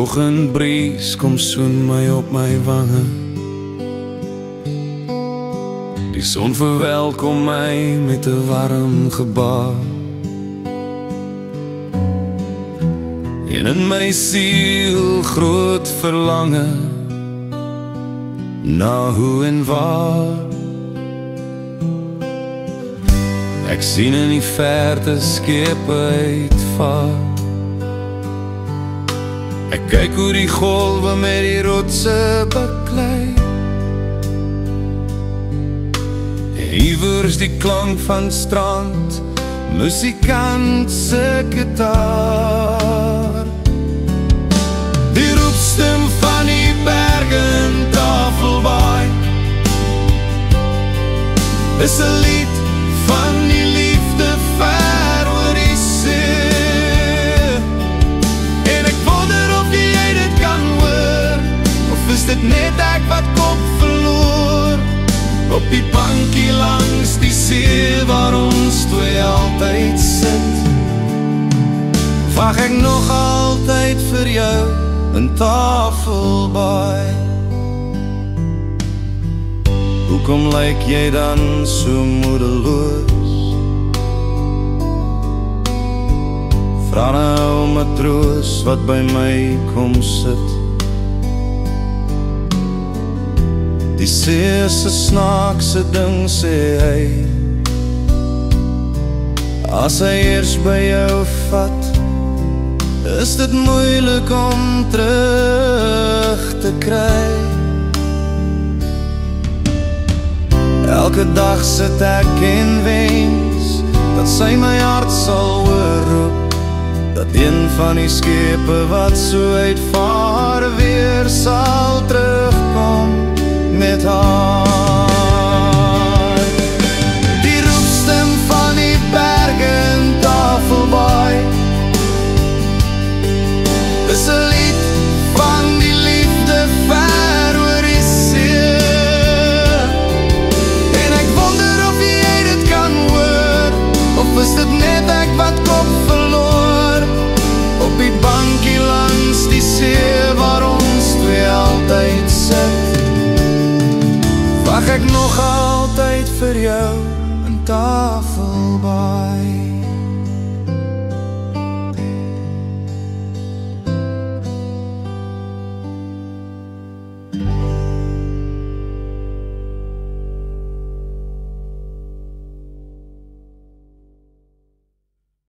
oggendbries kom soen my op my wange. Die son verwelkom my met 'n warm gebaar. En in my siel groot verlange na hoe en waar. Ek sien in die verte skepe uitvaar. Ek kyk hoe die golwe met die rotse beklei. Iewers die klank van strand, musikant se gitaar. Die roepstem van die berge in Tafelbaai is 'n lied van die liefde ver oor die see. En ek wonder of jy dit kan hoor, of is dit net ek wat kop verloor op die bankie langs die see waar ons twee altyd sit. Wag ek nog altyd vir jou in Tafelbaai. Hoekom lyk jy dan so moedeloos? Vra nou 'n matroos wat by my kom sit. Die see is 'n snaakse ding, sê hy. As hy eers by jou vat, is dit moeilik om terug te kry. Elke dag sit ek en wens dat sy my hart sal oorroep, dat een van die skepe wat so uitvaar weer sal terugkom met haar. Die roepstem van die berge in Tafelbaai is 'n lied van die liefde ver oor die see. En ek wonder of jy dit kan hoor, of is dit net ek wat kop verloor op die bankie langs die see waar ons twee altyd sit. Wag ek nog altyd vir jou in Tafelbaai.